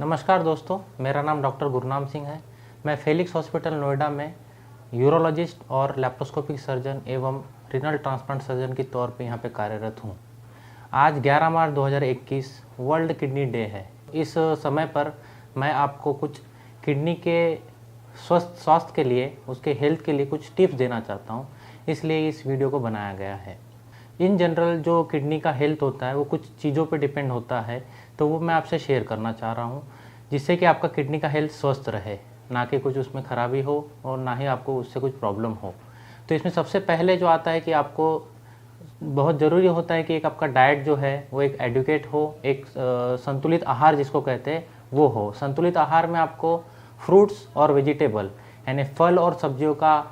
नमस्कार दोस्तों, मेरा नाम डॉक्टर गुरनाम सिंह है। मैं फेलिक्स हॉस्पिटल नोएडा में यूरोलॉजिस्ट और लैप्रोस्कोपिक सर्जन एवं रीनल ट्रांसप्लांट सर्जन के तौर पे यहाँ पे कार्यरत हूँ। आज 11 मार्च 2021 वर्ल्ड किडनी डे है। इस समय पर मैं आपको कुछ किडनी के स्वास्थ्य के लिए, उसके हेल्थ के लिए कुछ टिप्स देना चाहता हूँ, इसलिए इस वीडियो को बनाया गया है। इन जनरल जो किडनी का हेल्थ होता है वो कुछ चीज़ों पे डिपेंड होता है, तो वो मैं आपसे शेयर करना चाह रहा हूँ, जिससे कि आपका किडनी का हेल्थ स्वस्थ रहे, ना कि कुछ उसमें खराबी हो और ना ही आपको उससे कुछ प्रॉब्लम हो। तो इसमें सबसे पहले जो आता है कि आपको बहुत ज़रूरी होता है कि एक आपका डाइट जो है वो एक एडुकेट हो, एक संतुलित आहार जिसको कहते हैं वो हो। संतुलित आहार में आपको फ्रूट्स और वेजिटेबल यानी फल और सब्जियों का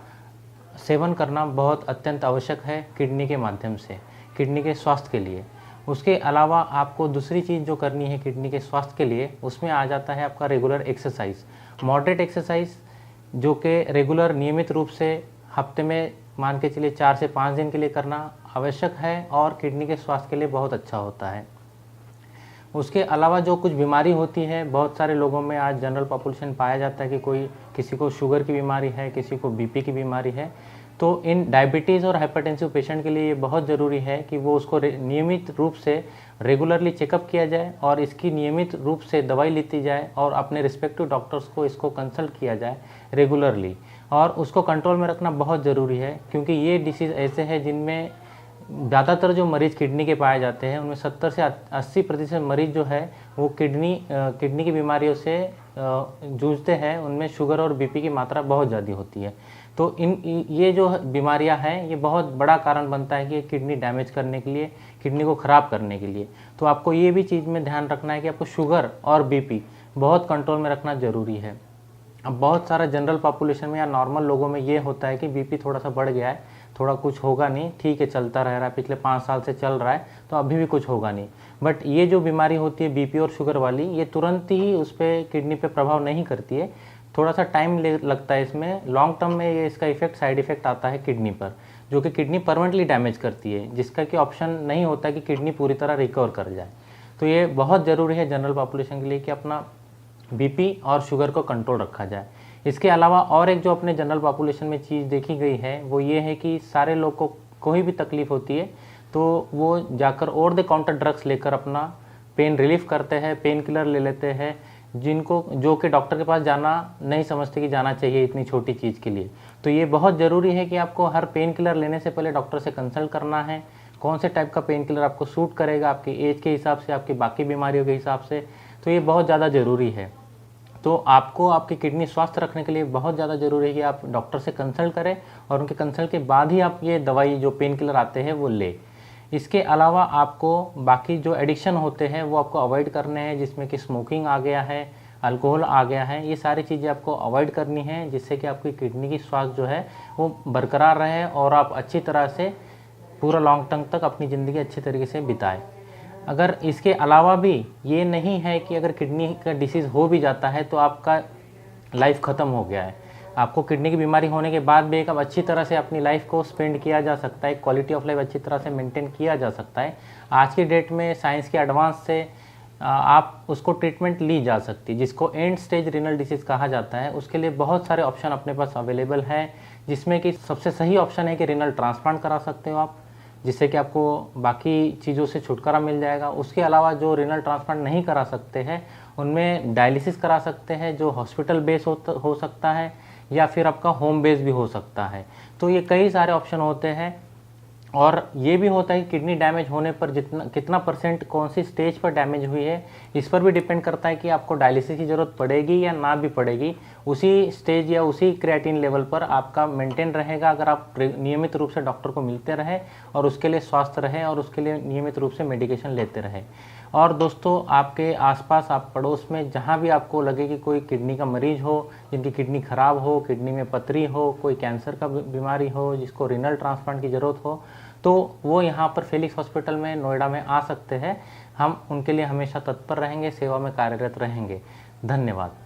सेवन करना बहुत अत्यंत आवश्यक है किडनी के माध्यम से, किडनी के स्वास्थ्य के लिए। उसके अलावा आपको दूसरी चीज़ जो करनी है किडनी के स्वास्थ्य के लिए, उसमें आ जाता है आपका रेगुलर एक्सरसाइज, मॉडरेट एक्सरसाइज, जो कि रेगुलर नियमित रूप से हफ्ते में मान के चलिए 4 से 5 दिन के लिए करना आवश्यक है और किडनी के स्वास्थ्य के लिए बहुत अच्छा होता है। उसके अलावा जो कुछ बीमारी होती है, बहुत सारे लोगों में आज जनरल पॉपुलेशन पाया जाता है कि किसी को शुगर की बीमारी है, किसी को बीपी की बीमारी है। तो इन डायबिटीज़ और हाइपरटेंसिव पेशेंट के लिए ये बहुत ज़रूरी है कि वो उसको नियमित रूप से रेगुलरली चेकअप किया जाए और इसकी नियमित रूप से दवाई लेती जाए और अपने रिस्पेक्टिव डॉक्टर्स को इसको कंसल्ट किया जाए रेगुलरली, और उसको कंट्रोल में रखना बहुत ज़रूरी है, क्योंकि ये डिसीज़ ऐसे हैं जिनमें ज़्यादातर जो मरीज़ किडनी के पाए जाते हैं उनमें 70 से 80% मरीज़ जो है वो किडनी की बीमारियों से जूझते हैं। उनमें शुगर और बीपी की मात्रा बहुत ज़्यादा होती है। तो ये जो बीमारियां हैं ये बहुत बड़ा कारण बनता है कि किडनी डैमेज करने के लिए, किडनी को ख़राब करने के लिए। तो आपको ये भी चीज़ में ध्यान रखना है कि आपको शुगर और बीपी बहुत कंट्रोल में रखना ज़रूरी है। अब बहुत सारा जनरल पॉपुलेशन में या नॉर्मल लोगों में ये होता है कि बीपी थोड़ा सा बढ़ गया है, थोड़ा कुछ होगा नहीं, ठीक है, चलता रह रहा है, पिछले 5 साल से चल रहा है तो अभी भी कुछ होगा नहीं। बट ये जो बीमारी होती है बीपी और शुगर वाली, ये तुरंत ही उस पर किडनी पे प्रभाव नहीं करती है, थोड़ा सा टाइम लगता है इसमें। लॉन्ग टर्म में ये इसका साइड इफेक्ट आता है किडनी पर, जो कि किडनी परमानेंटली डैमेज करती है, जिसका कि ऑप्शन नहीं होता कि किडनी पूरी तरह रिकवर कर जाए। तो ये बहुत ज़रूरी है जनरल पॉपुलेशन के लिए कि अपना बीपी और शुगर को कंट्रोल रखा जाए। इसके अलावा और एक जो अपने जनरल पॉपुलेशन में चीज़ देखी गई है वो ये है कि सारे लोग को कोई भी तकलीफ़ होती है तो वो जाकर ओवर द काउंटर ड्रग्स लेकर अपना पेन रिलीफ करते हैं, पेन किलर ले लेते हैं, जो कि डॉक्टर के पास जाना नहीं समझते कि जाना चाहिए इतनी छोटी चीज़ के लिए। तो ये बहुत ज़रूरी है कि आपको हर पेन किलर लेने से पहले डॉक्टर से कंसल्ट करना है, कौन से टाइप का पेन किलर आपको सूट करेगा आपकी एज के हिसाब से, आपकी बाकी बीमारियों के हिसाब से। तो ये बहुत ज़्यादा ज़रूरी है। तो आपको आपकी किडनी स्वस्थ रखने के लिए बहुत ज़्यादा ज़रूरी है कि आप डॉक्टर से कंसल्ट करें और उनके कंसल्ट के बाद ही आप ये दवाई जो पेन किलर आते हैं वो ले। इसके अलावा आपको बाकी जो एडिक्शन होते हैं वो आपको अवॉइड करने हैं, जिसमें कि स्मोकिंग आ गया है, अल्कोहल आ गया है। ये सारी चीज़ें आपको अवॉइड करनी है, जिससे कि आपकी किडनी की स्वास्थ्य जो है वो बरकरार रहे और आप अच्छी तरह से पूरा लॉन्ग टर्म तक अपनी ज़िंदगी अच्छे तरीके से बिताएं। अगर इसके अलावा भी ये नहीं है कि अगर किडनी का डिसीज़ हो भी जाता है तो आपका लाइफ ख़त्म हो गया है, आपको किडनी की बीमारी होने के बाद भी एक अब अच्छी तरह से अपनी लाइफ को स्पेंड किया जा सकता है, क्वालिटी ऑफ लाइफ अच्छी तरह से मेंटेन किया जा सकता है। आज की डेट में साइंस के एडवांस से आप उसको ट्रीटमेंट ली जा सकती है, जिसको एंड स्टेज रीनल डिसीज़ कहा जाता है। उसके लिए बहुत सारे ऑप्शन अपने पास अवेलेबल हैं, जिसमें कि सबसे सही ऑप्शन है कि रीनल ट्रांसप्लांट करा सकते हो आप, जिससे कि आपको बाकी चीज़ों से छुटकारा मिल जाएगा। उसके अलावा जो रीनल ट्रांसप्लांट नहीं करा सकते हैं उनमें डायलिसिस करा सकते हैं, जो हॉस्पिटल बेस हो सकता है या फिर आपका होम बेस भी हो सकता है। तो ये कई सारे ऑप्शन होते हैं। और ये भी होता है कि किडनी डैमेज होने पर कितना परसेंट कौन सी स्टेज पर डैमेज हुई है, इस पर भी डिपेंड करता है कि आपको डायलिसिस की ज़रूरत पड़ेगी या ना भी पड़ेगी। उसी स्टेज या उसी क्रिएटिन लेवल पर आपका मेंटेन रहेगा अगर आप नियमित रूप से डॉक्टर को मिलते रहे और उसके लिए स्वस्थ रहे और उसके लिए नियमित रूप से मेडिकेशन लेते रहे। और दोस्तों, आपके आसपास, आप पड़ोस में जहाँ भी आपको लगे कि कोई किडनी का मरीज हो, जिनकी किडनी ख़राब हो, किडनी में पथरी हो, कोई कैंसर का बीमारी हो, जिसको रीनल ट्रांसप्लांट की ज़रूरत हो, तो वो यहाँ पर फेलिक्स हॉस्पिटल में नोएडा में आ सकते हैं। हम उनके लिए हमेशा तत्पर रहेंगे, सेवा में कार्यरत रहेंगे। धन्यवाद।